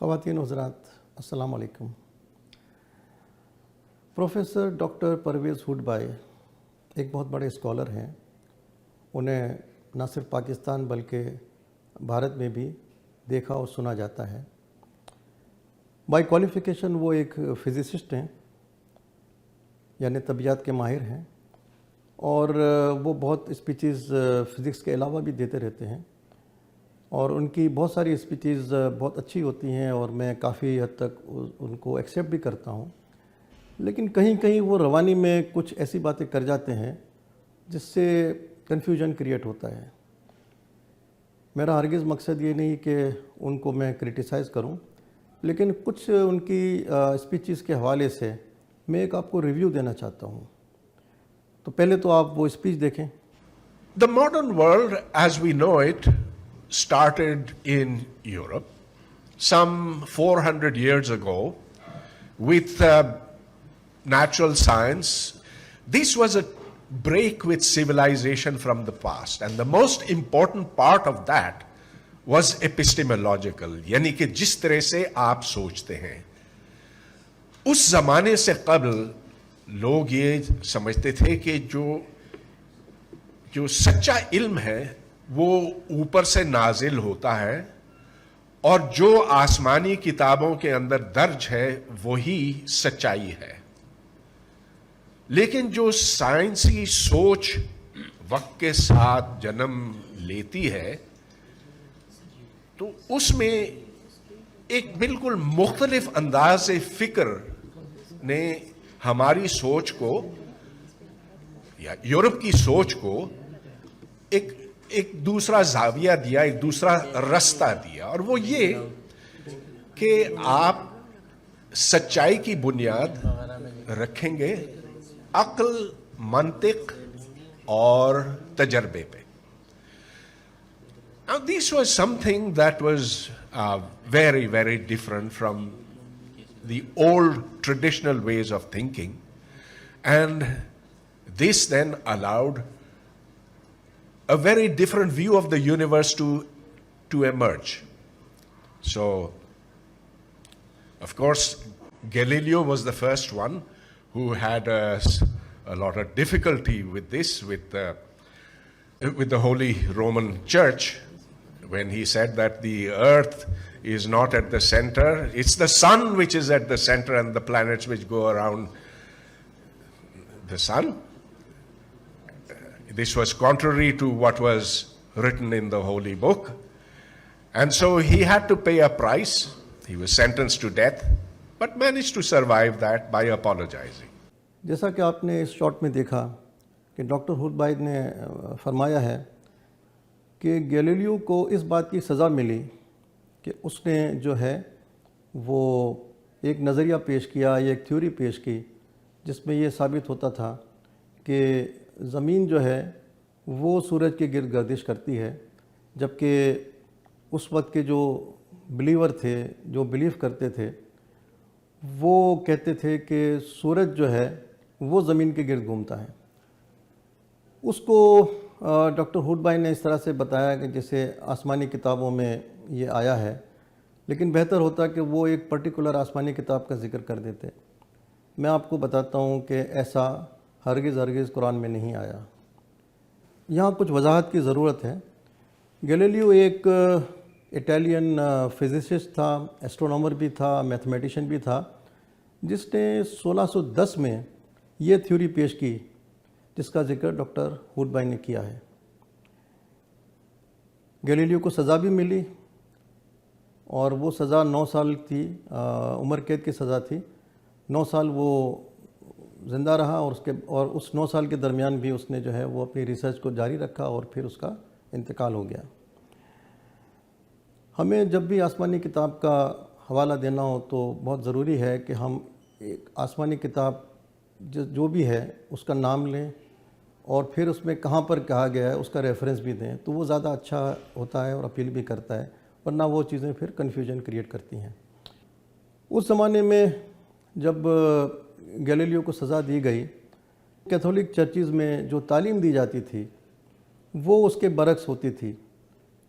خواتین حضرات السلام علیکم۔ پروفیسر ڈاکٹر پرویز ہوڈ بھائی ایک بہت بڑے اسکالر ہیں۔ انہیں نہ صرف پاکستان بلکہ بھارت میں بھی دیکھا اور سنا جاتا ہے۔ بائی کوالیفیکیشن وہ ایک فزسسٹ ہیں، یعنی طبیعیات کے ماہر ہیں، اور وہ بہت اسپیچز فزکس کے علاوہ بھی دیتے رہتے ہیں، اور ان کی بہت ساری اسپیچز بہت اچھی ہوتی ہیں اور میں کافی حد تک ان کو ایکسیپٹ بھی کرتا ہوں، لیکن کہیں کہیں وہ روانی میں کچھ ایسی باتیں کر جاتے ہیں جس سے کنفیوژن کریٹ ہوتا ہے۔ میرا ہرگز مقصد یہ نہیں کہ ان کو میں کرٹیسائز کروں، لیکن کچھ ان کی اسپیچز کے حوالے سے میں ایک آپ کو ریویو دینا چاہتا ہوں۔ تو پہلے تو آپ وہ اسپیچ دیکھیں۔ The modern world as we know it started in Europe some 400 years ago with natural science. This was a break with civilization from the past, and the most important part of that was epistemological, یعنی کہ جس طرح سے آپ سوچتے ہیں۔ اس زمانے سے قبل لوگ یہ سمجھتے تھے کہ جو سچا علم ہے وہ اوپر سے نازل ہوتا ہے، اور جو آسمانی کتابوں کے اندر درج ہے وہی سچائی ہے۔ لیکن جو سائنسی سوچ وقت کے ساتھ جنم لیتی ہے تو اس میں ایک بالکل مختلف انداز فکر نے ہماری سوچ کو یا یورپ کی سوچ کو ایک دوسرا زاویہ دیا، ایک دوسرا رستہ دیا، اور وہ یہ کہ آپ سچائی کی بنیاد رکھیں گے عقل، منطق اور تجربے پہ۔ Now this was something that was very, very different from the old traditional ways of thinking, and this then allowed a very different view of the universe to emerge. So, of course, Galileo was the first one who had a lot of difficulty with this, with the Holy Roman Church, when he said that the earth is not at the center, it's the sun which is at the center and the planets which go around the sun. This was contrary to what was written in the Holy Book, and so he had to pay a price. He was sentenced to death, but managed to survive that by apologizing. جیسا کہ آپ نے اس short میں دیکھا کہ doctor hood بھائی نے فرمایا ہے کہ گیلیلیو کو اس بات کی سزا ملی کہ اس نے جو ہے وہ ایک نظریہ پیش کیا یا ایک تھیوری پیش کی جس میں یہ ثابت ہوتا تھا کہ زمین جو ہے وہ سورج کے گرد گردش کرتی ہے، جبکہ اس وقت کے جو بلیور تھے، جو بلیف کرتے تھے، وہ کہتے تھے کہ سورج جو ہے وہ زمین کے گرد گھومتا ہے۔ اس کو ڈاکٹر ہوڈ بھائی نے اس طرح سے بتایا کہ جیسے آسمانی کتابوں میں یہ آیا ہے، لیکن بہتر ہوتا کہ وہ ایک پرٹیکولر آسمانی کتاب کا ذکر کر دیتے۔ میں آپ کو بتاتا ہوں کہ ایسا ہرگز قرآن میں نہیں آیا۔ یہاں کچھ وضاحت کی ضرورت ہے۔ گیلیلیو ایک اٹالین فزسسٹ تھا، ایسٹرونامر بھی تھا، میتھمیٹیشین بھی تھا، جس نے 1610 میں یہ تھیوری پیش کی جس کا ذکر ڈاکٹر ہوڈ بھائی نے کیا ہے۔ گیلیلیو کو سزا بھی ملی، اور وہ سزا 9 سال تھی، عمر قید کی سزا تھی۔ 9 سال وہ زندہ رہا، اور اس 9 سال کے درمیان بھی اس نے جو ہے وہ اپنی ریسرچ کو جاری رکھا، اور پھر اس کا انتقال ہو گیا۔ ہمیں جب بھی آسمانی کتاب کا حوالہ دینا ہو تو بہت ضروری ہے کہ ہم ایک آسمانی کتاب جو بھی ہے اس کا نام لیں، اور پھر اس میں کہاں پر کہا گیا ہے اس کا ریفرنس بھی دیں، تو وہ زیادہ اچھا ہوتا ہے اور اپیل بھی کرتا ہے، ورنہ وہ چیزیں پھر کنفیوژن کریٹ کرتی ہیں۔ اس زمانے میں جب گیلیلیو کو سزا دی گئی، کیتھولک چرچز میں جو تعلیم دی جاتی تھی وہ اس کے برعکس ہوتی تھی۔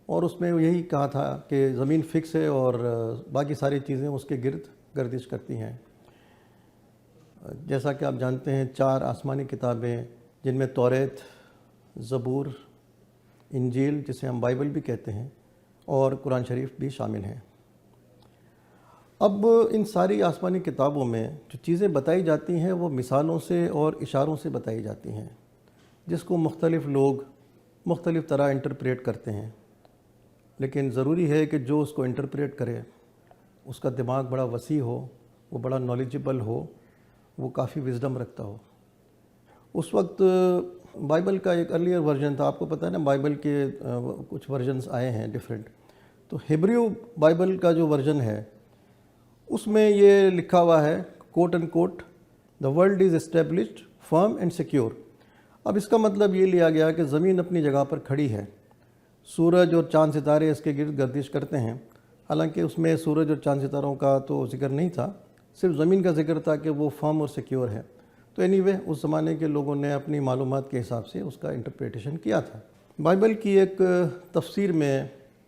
اور اس میں یہی کہا تھا کہ زمین فکس ہے اور باقی ساری چیزیں اس کے گرد گردش کرتی ہیں. جیسا کہ آپ جانتے ہیں 4 آسمانی کتابیں جن میں توریت، زبور، انجیل جسے ہم بائبل بھی کہتے ہیں، اور قرآن شریف بھی شامل ہیں. اب ان ساری آسمانی کتابوں میں جو چیزیں بتائی جاتی ہیں وہ مثالوں سے اور اشاروں سے بتائی جاتی ہیں، جس کو مختلف لوگ مختلف طرح انٹرپریٹ کرتے ہیں. لیکن ضروری ہے کہ جو اس کو انٹرپریٹ کرے اس کا دماغ بڑا وسیع ہو، وہ بڑا نالجبل ہو، وہ کافی وزڈم رکھتا ہو. اس وقت بائبل کا ایک ارلیئر ورژن تھا، آپ کو پتہ ہے نا بائبل کے کچھ ورژنز آئے ہیں ڈیفرنٹ. تو ہیبریو بائبل کا جو ورژن ہے اس میں یہ لکھا ہوا ہے quote and quote the world is established firm and secure. اب اس کا مطلب یہ لیا گیا کہ زمین اپنی جگہ پر کھڑی ہے، سورج اور چاند ستارے اس کے گرد گردش کرتے ہیں. حالانکہ اس میں سورج اور چاند ستاروں کا تو ذکر نہیں تھا، صرف زمین کا ذکر تھا کہ وہ فرم اور سیکیور ہے. تو اینی وے اس زمانے کے لوگوں نے اپنی معلومات کے حساب سے اس کا انٹرپریٹیشن کیا تھا. بائبل کی ایک تفسیر میں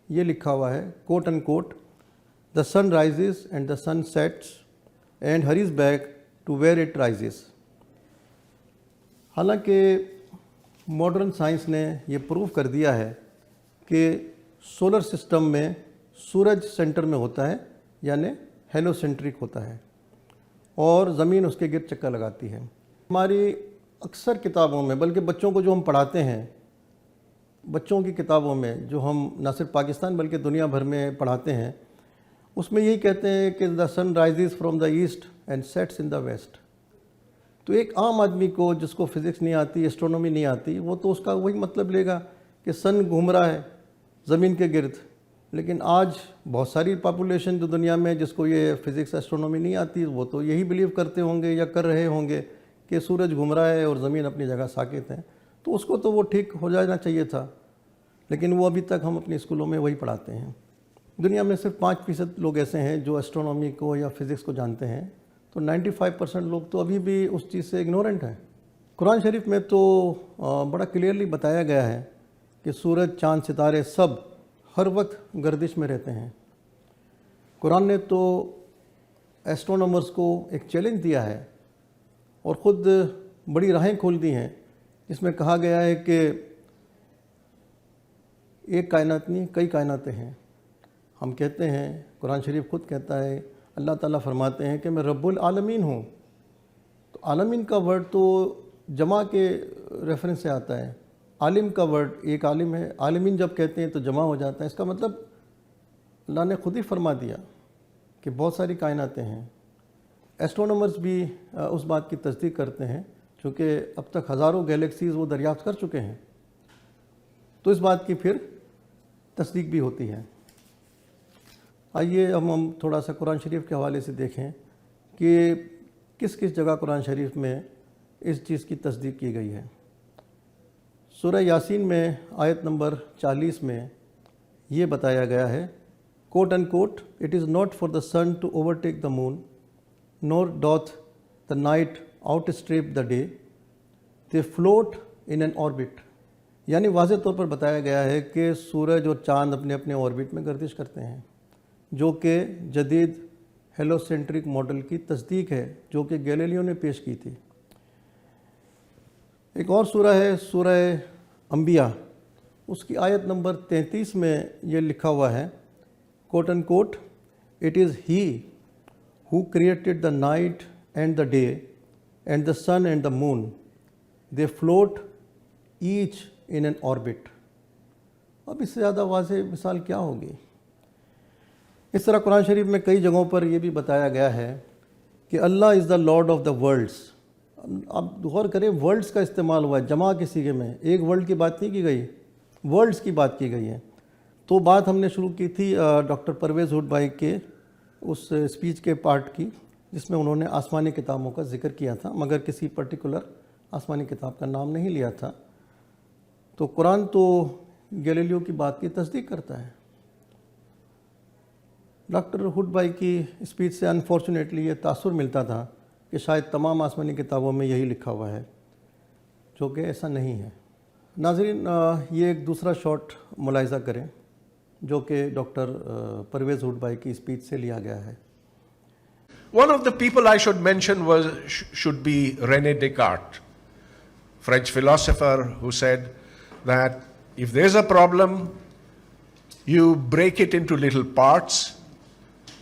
یہ لکھا ہوا ہے quote and quote the sun rises and the sun sets and hurries back to where it rises. حالانکہ ماڈرن سائنس نے یہ پروو کر دیا ہے کہ سولر سسٹم میں سورج سینٹر میں ہوتا ہے، یعنی ہیلو سینٹرک ہوتا ہے، اور زمین اس کے گرد چکر لگاتی ہے. ہماری اکثر کتابوں میں، بلکہ بچوں کو جو ہم پڑھاتے ہیں، بچوں کی کتابوں میں جو ہم نہ صرف پاکستان بلکہ دنیا بھر میں پڑھاتے ہیں، اس میں یہی کہتے ہیں کہ the sun rises from the east and sets in the west. تو ایک عام آدمی کو جس کو فزکس نہیں آتی، ایسٹرونومی نہیں آتی، وہ تو اس کا وہی مطلب لے گا کہ سن گھوم رہا ہے زمین کے گرد. لیکن آج بہت ساری پاپولیشن جو دنیا میں جس کو یہ فزکس ایسٹرونومی نہیں آتی، وہ تو یہی بلیو کرتے ہوں گے یا کر رہے ہوں گے کہ سورج گھوم رہا ہے اور زمین اپنی جگہ ساکت ہے. تو اس کو تو وہ ٹھیک ہو جانا چاہیے تھا، لیکن وہ ابھی تک ہم اپنے اسکولوں میں وہی پڑھاتے ہیں. دنیا میں صرف 5% لوگ ایسے ہیں جو ایسٹرونومی کو یا فزکس کو جانتے ہیں، تو 95% لوگ تو ابھی بھی اس چیز سے اگنورنٹ ہیں. قرآن شریف میں تو بڑا کلیئرلی بتایا گیا ہے کہ سورج، چاند، ستارے سب ہر وقت گردش میں رہتے ہیں. قرآن نے تو ایسٹرونومرز کو ایک چیلنج دیا ہے اور خود بڑی راہیں کھول دی ہیں، جس میں کہا گیا ہے کہ ایک کائنات نہیں، کئی کائناتیں ہیں. ہم کہتے ہیں، قرآن شریف خود کہتا ہے، اللہ تعالیٰ فرماتے ہیں کہ میں رب العالمین ہوں. تو عالمین کا ورڈ تو جمع کے ریفرنس سے آتا ہے. عالم کا ورڈ ایک عالم ہے، عالمین جب کہتے ہیں تو جمع ہو جاتا ہے. اس کا مطلب اللہ نے خود ہی فرما دیا کہ بہت ساری کائناتیں ہیں. ایسٹرونومرز بھی اس بات کی تصدیق کرتے ہیں، چونکہ اب تک ہزاروں گیلیکسیز وہ دریافت کر چکے ہیں، تو اس بات کی پھر تصدیق بھی ہوتی ہے. آئیے ہم تھوڑا سا قرآن شریف کے حوالے سے دیکھیں کہ کس کس جگہ قرآن شریف میں اس چیز کی تصدیق کی گئی ہے. سورہ یاسین میں آیت نمبر 40 میں یہ بتایا گیا ہے quote and quote it is not for the sun to overtake the moon nor doth the night outstrip the day they float in an orbit. یعنی واضح طور پر بتایا گیا ہے کہ سورج اور چاند اپنے اپنے آربٹ میں گردش کرتے ہیں، جو کہ جدید ہیلو سینٹرک ماڈل کی تصدیق ہے جو کہ گیلیلیو نے پیش کی تھی. ایک اور سورہ ہے سورہ انبیاء، اس کی آیت نمبر 33 میں یہ لکھا ہوا ہے quote and quote it is he who created the night and the day and the sun and the moon they float each in an orbit. اب اس سے زیادہ واضح مثال کیا ہوگی. اس طرح قرآن شریف میں کئی جگہوں پر یہ بھی بتایا گیا ہے کہ اللہ از دا لارڈ آف دا ورلڈس. آپ غور کریں، ورلڈس کا استعمال ہوا ہے جمع کے صیغے میں، ایک ورلڈ کی بات نہیں کی گئی، ورلڈس کی بات کی گئی ہے. تو بات ہم نے شروع کی تھی ڈاکٹر پرویز ہوڈ بھائی کے اس اسپیچ کے پارٹ کی، جس میں انہوں نے آسمانی کتابوں کا ذکر کیا تھا، مگر کسی پرٹیکولر آسمانی کتاب کا نام نہیں لیا تھا. تو قرآن تو گیلیلیو کی بات کی تصدیق کرتا ہے. ڈاکٹر ہوڈ بھائی کی اسپیچ سے انفارچونیٹلی یہ تاثر ملتا تھا کہ شاید تمام آسمانی کتابوں میں یہی لکھا ہوا ہے، جو کہ ایسا نہیں ہے. ناظرین، یہ ایک دوسرا شارٹ ملاحظہ کریں. جو کہ ڈاکٹر پرویز ہوڈ بھائی کی اسپیچ سے لیا گیا ہے. One of the people I should mention should be René Descartes, French philosopher, who said that if there's a problem, you break it into little parts,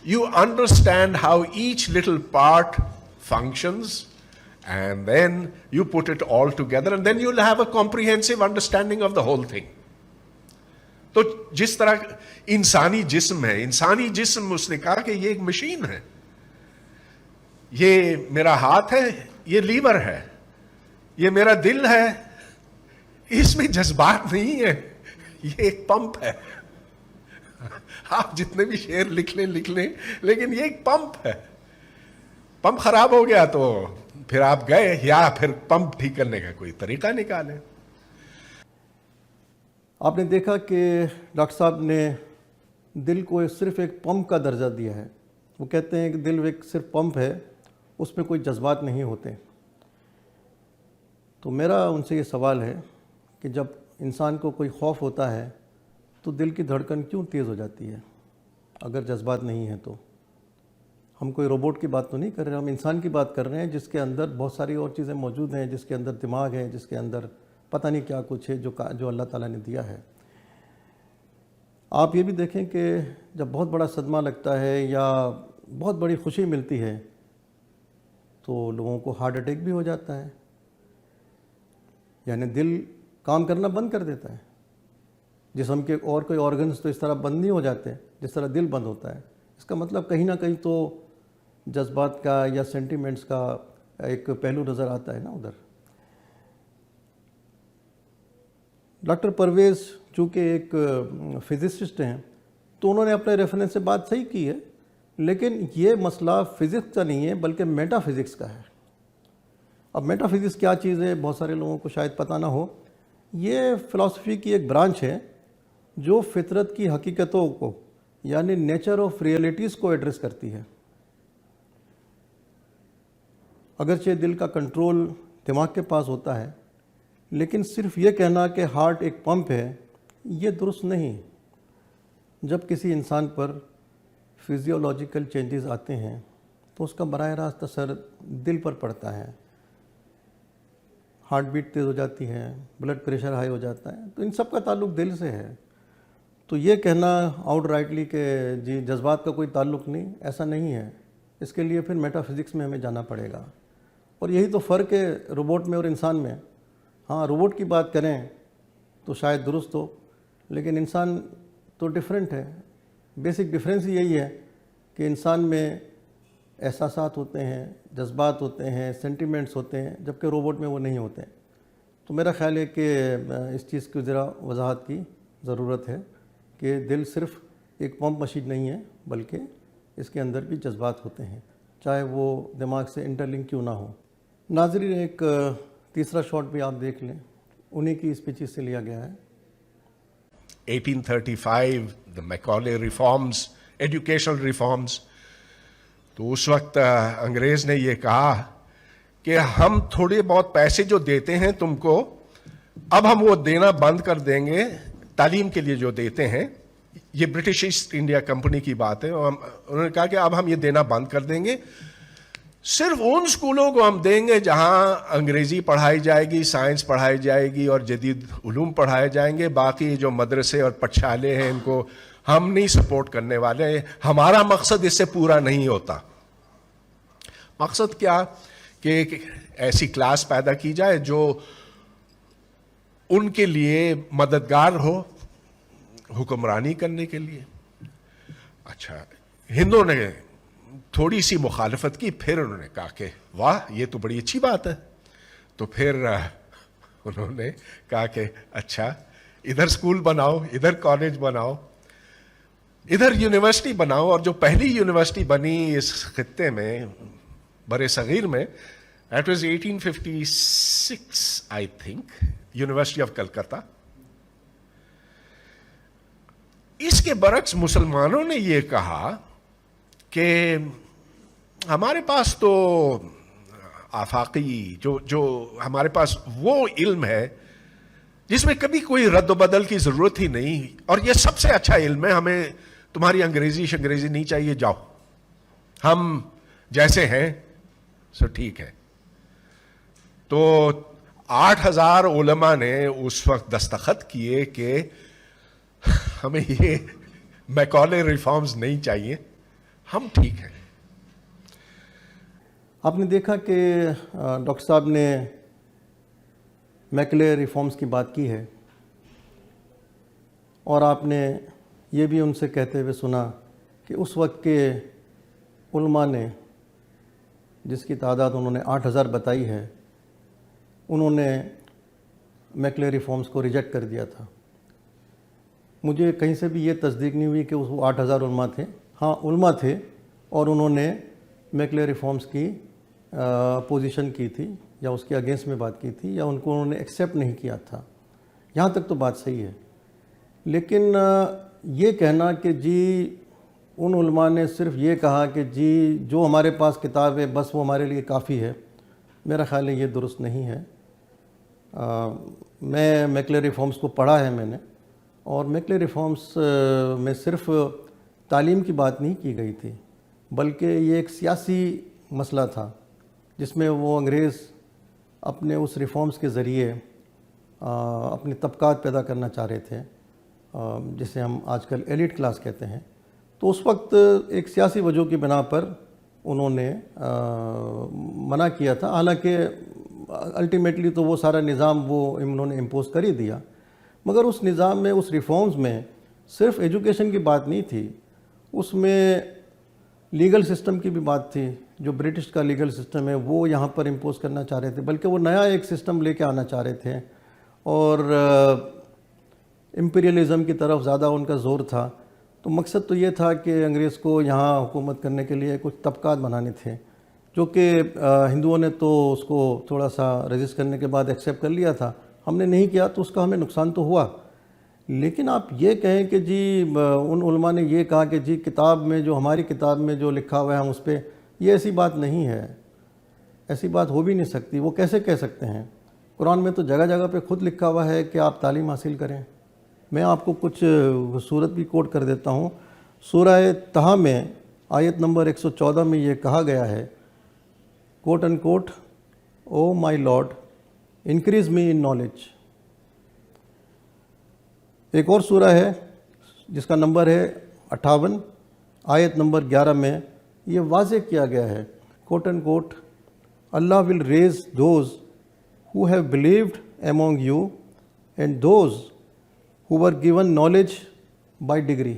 you understand how each little part functions, and then you put it all together, and then you'll have a comprehensive understanding of the whole thing. تو جس طرح انسانی جسم ہے، انسانی جسم اس نے کہا کہ یہ ایک مشین ہے، یہ میرا ہاتھ ہے، یہ لیور ہے، یہ میرا دل ہے، اس میں جذبات نہیں ہے، یہ ایک پمپ ہے. آپ جتنے بھی شعر لکھ لیں لیکن یہ ایک پمپ ہے. پمپ خراب ہو گیا تو پھر آپ گئے یا پھر پمپ ٹھیک کرنے کا کوئی طریقہ نکالیں. آپ نے دیکھا کہ ڈاکٹر صاحب نے دل کو صرف ایک پمپ کا درجہ دیا ہے. وہ کہتے ہیں کہ دل ایک صرف پمپ ہے، اس میں کوئی جذبات نہیں ہوتے. تو میرا ان سے یہ سوال ہے کہ جب انسان کو کوئی خوف ہوتا ہے تو دل کی دھڑکن کیوں تیز ہو جاتی ہے اگر جذبات نہیں ہیں تو؟ ہم کوئی روبوٹ کی بات تو نہیں کر رہے، ہم انسان کی بات کر رہے ہیں جس کے اندر بہت ساری اور چیزیں موجود ہیں، جس کے اندر دماغ ہے، جس کے اندر پتہ نہیں کیا کچھ ہے جو اللہ تعالیٰ نے دیا ہے. آپ یہ بھی دیکھیں کہ جب بہت بڑا صدمہ لگتا ہے یا بہت بڑی خوشی ملتی ہے تو لوگوں کو ہارٹ اٹیک بھی ہو جاتا ہے، یعنی دل کام کرنا بند کر دیتا ہے. جسم کے اور کوئی آرگنز تو اس طرح بند نہیں ہو جاتے جس طرح دل بند ہوتا ہے. اس کا مطلب کہیں نہ کہیں تو جذبات کا یا سینٹیمنٹس کا ایک پہلو نظر آتا ہے نا ادھر. ڈاکٹر پرویز چونکہ ایک فزسسٹ ہیں تو انہوں نے اپنے ریفرنس سے بات صحیح کی ہے، لیکن یہ مسئلہ فزکس کا نہیں ہے بلکہ میٹا فزکس کا ہے. اب میٹا فزکس کیا چیز ہے بہت سارے لوگوں کو شاید پتہ نہ ہو. یہ فلسفی کی ایک برانچ ہے جو فطرت کی حقیقتوں کو یعنی نیچر آف ریئلٹیز کو ایڈریس کرتی ہے. اگرچہ دل کا کنٹرول دماغ کے پاس ہوتا ہے، لیکن صرف یہ کہنا کہ ہارٹ ایک پمپ ہے یہ درست نہیں. جب کسی انسان پر فزیولوجیکل چینجز آتے ہیں تو اس کا براہ راست اثر دل پر پڑتا ہے. ہارٹ بیٹ تیز ہو جاتی ہے، بلڈ پریشر ہائی ہو جاتا ہے، تو ان سب کا تعلق دل سے ہے. تو یہ کہنا آؤٹ رائٹلی کہ جی جذبات کا کوئی تعلق نہیں، ایسا نہیں ہے. اس کے لیے پھر میٹا فزکس میں ہمیں جانا پڑے گا. اور یہی تو فرق ہے روبوٹ میں اور انسان میں. ہاں روبوٹ کی بات کریں تو شاید درست ہو، لیکن انسان تو ڈیفرنٹ ہے. بیسک ڈفرینس یہی ہے کہ انسان میں احساسات ہوتے ہیں، جذبات ہوتے ہیں، سینٹیمنٹس ہوتے ہیں، جبکہ روبوٹ میں وہ نہیں ہوتے. تو میرا خیال ہے کہ اس چیز کی ذرا وضاحت کی ضرورت ہے کہ دل صرف ایک پمپ مشین نہیں ہے بلکہ اس کے اندر بھی جذبات ہوتے ہیں، چاہے وہ دماغ سے انٹرلنک کیوں نہ ہو. ناظرین ایک تیسرا شاٹ بھی آپ دیکھ لیں، انہی کی اسپیچز سے لیا گیا ہے. 1835 the Macaulay reforms, educational reforms. تو اس وقت انگریز نے یہ کہا کہ ہم تھوڑے بہت پیسے جو دیتے ہیں تم کو، اب ہم وہ دینا بند کر دیں گے. تعلیم کے لیے جو دیتے ہیں، یہ برٹش ایسٹ انڈیا کمپنی کی بات ہے، انہوں نے کہا کہ اب ہم یہ دینا بند کر دیں گے. صرف ان اسکولوں کو ہم دیں گے جہاں انگریزی پڑھائی جائے گی، سائنس پڑھائی جائے گی اور جدید علوم پڑھائے جائیں گے. باقی جو مدرسے اور پٹھشالے ہیں ان کو ہم نہیں سپورٹ کرنے والے. ہمارا مقصد اس سے پورا نہیں ہوتا. مقصد کیا کہ ایک ایسی کلاس پیدا کی جائے جو ان کے لیے مددگار ہو حکمرانی کرنے کے لیے. اچھا، ہندوؤں نے تھوڑی سی مخالفت کی، پھر انہوں نے کہا کہ واہ یہ تو بڑی اچھی بات ہے. تو پھر انہوں نے کہا کہ اچھا ادھر اسکول بناؤ، ادھر کالج بناؤ، ادھر یونیورسٹی بناؤ. اور جو پہلی یونیورسٹی بنی اس خطے میں، برِ صغیر میں، that was 1856 I think, university of Calcutta. اس کے برعکس مسلمانوں نے یہ کہا کہ ہمارے پاس تو آفاقی جو ہمارے پاس وہ علم ہے جس میں کبھی کوئی رد و بدل کی ضرورت ہی نہیں. اور یہ سب سے اچھا علم ہے. ہمیں تمہاری انگریزی نہیں چاہیے, جاؤ ہم جیسے ہیں سو ٹھیک ہے. تو 8,000 علماء نے اس وقت دستخط کیے کہ ہمیں یہ میکالے ریفارمز نہیں چاہیے, ہم ٹھیک ہیں. آپ نے دیکھا کہ ڈاکٹر صاحب نے میکلے ریفارمز کی بات کی ہے, اور آپ نے یہ بھی ان سے کہتے ہوئے سنا کہ اس وقت کے علماء نے, جس کی تعداد انہوں نے 8,000 بتائی ہے, انہوں نے میکلے ریفارمز کو ریجیکٹ کر دیا تھا. مجھے کہیں سے بھی یہ تصدیق نہیں ہوئی کہ وہ 8,000 علماء تھے. ہاں علماء تھے اور انہوں نے میکلے ریفارمز کی پوزیشن کی تھی یا اس کے اگینسٹ میں بات کی تھی, یا ان کو انہوں نے ایکسیپٹ نہیں کیا تھا. یہاں تک تو بات صحیح ہے. لیکن یہ کہنا کہ جی ان علماء نے صرف یہ کہا کہ جی جو ہمارے پاس کتاب ہے بس وہ ہمارے لیے کافی ہے, میرا خیال ہے یہ درست نہیں ہے. میں میکلے ریفارمز کو پڑھا ہے میں نے, اور میکلے ریفارمز میں صرف تعلیم کی بات نہیں کی گئی تھی, بلکہ یہ ایک سیاسی مسئلہ تھا جس میں وہ انگریز اپنے اس ریفارمز کے ذریعے اپنے طبقات پیدا کرنا چاہ رہے تھے, جسے ہم آج کل ایلیٹ کلاس کہتے ہیں. تو اس وقت ایک سیاسی وجہ کی بنا پر انہوں نے منع کیا تھا. حالانکہ الٹیمیٹلی تو وہ سارا نظام وہ انہوں نے امپوز کر ہی دیا, مگر اس نظام میں, اس ریفارمز میں صرف ایجوکیشن کی بات نہیں تھی, اس میں لیگل سسٹم کی بھی بات تھی. جو برٹش کا لیگل سسٹم ہے وہ یہاں پر امپوز کرنا چاہ رہے تھے, بلکہ وہ نیا ایک سسٹم لے کے آنا چاہ رہے تھے, اور امپیریلزم کی طرف زیادہ ان کا زور تھا. تو مقصد تو یہ تھا کہ انگریز کو یہاں حکومت کرنے کے لیے کچھ طبقات بنانے تھے, جو کہ ہندوؤں نے تو اس کو تھوڑا سا ریزسٹ کرنے کے بعد ایکسیپٹ کر لیا تھا. ہم نے نہیں کیا تو اس کا ہمیں نقصان تو ہوا. لیکن آپ یہ کہیں کہ جی ان علماء نے یہ کہا کہ جی کتاب میں, جو ہماری کتاب میں جو لکھا ہوا ہے ہم اس پہ, یہ ایسی بات نہیں ہے. ایسی بات ہو بھی نہیں سکتی. وہ کیسے کہہ سکتے ہیں؟ قرآن میں تو جگہ جگہ پہ خود لکھا ہوا ہے کہ آپ تعلیم حاصل کریں. میں آپ کو کچھ صورت بھی کوٹ کر دیتا ہوں. سورہ طہ میں آیت نمبر 114 میں یہ کہا گیا ہے, quote in quote, O my lord increase me in knowledge. ایک اور سورہ ہے جس کا نمبر ہے 58, آیت نمبر 11 میں یہ واضح کیا گیا ہے, quote in quote, Allah will raise those who have believed among you and those who were given knowledge by degree.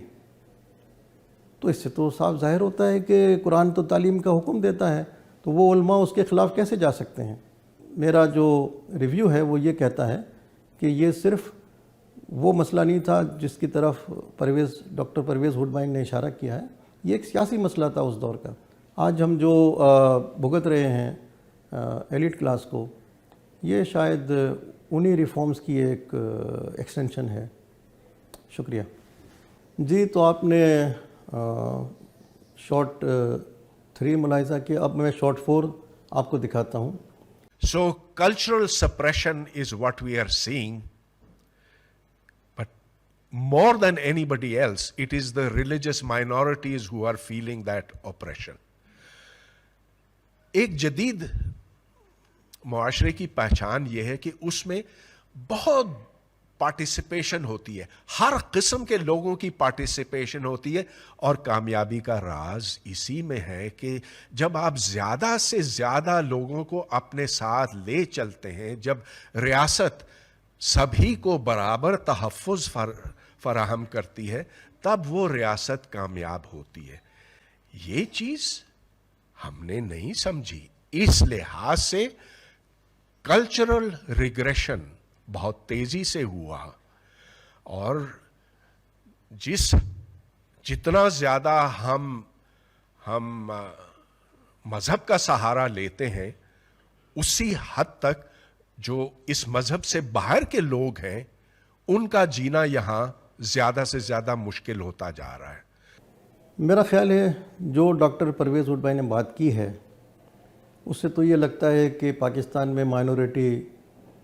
تو اس سے تو صاف ظاہر ہوتا ہے کہ قرآن تو تعلیم کا حکم دیتا ہے, تو وہ علماء اس کے خلاف کیسے جا سکتے ہیں؟ میرا جو ریویو ہے وہ یہ کہتا ہے کہ یہ صرف وہ مسئلہ نہیں تھا جس کی طرف ڈاکٹر پرویز ہوڈ بائن نے اشارہ کیا ہے. یہ ایک سیاسی مسئلہ تھا اس دور کا. آج ہم جو بھگت رہے ہیں ایلیٹ کلاس کو, یہ شاید انہی ریفارمز کی ایک ایکسٹینشن ہے. شکریہ. جی, تو آپ نے شارٹ 3 ملاحظہ کیا, اب میں شارٹ 4 آپ کو دکھاتا ہوں. So cultural suppression is what we are seeing, but more than anybody else, it is the religious minorities who are feeling that oppression. ایک جدید معاشرے کی پہچان یہ ہے کہ اس میں بہت پارٹیسپیشن ہوتی ہے, ہر قسم کے لوگوں کی پارٹیسپیشن ہوتی ہے, اور کامیابی کا راز اسی میں ہے کہ جب آپ زیادہ سے زیادہ لوگوں کو اپنے ساتھ لے چلتے ہیں, جب ریاست سبھی کو برابر تحفظ فراہم کرتی ہے, تب وہ ریاست کامیاب ہوتی ہے. یہ چیز ہم نے نہیں سمجھی. اس لحاظ سے کلچرل ریگریشن بہت تیزی سے ہوا, اور جتنا زیادہ ہم مذہب کا سہارا لیتے ہیں, اسی حد تک جو اس مذہب سے باہر کے لوگ ہیں ان کا جینا یہاں زیادہ سے زیادہ مشکل ہوتا جا رہا ہے. میرا خیال ہے جو ڈاکٹر پرویز ہوڈ بھائی نے بات کی ہے اس سے تو یہ لگتا ہے کہ پاکستان میں مائنورٹی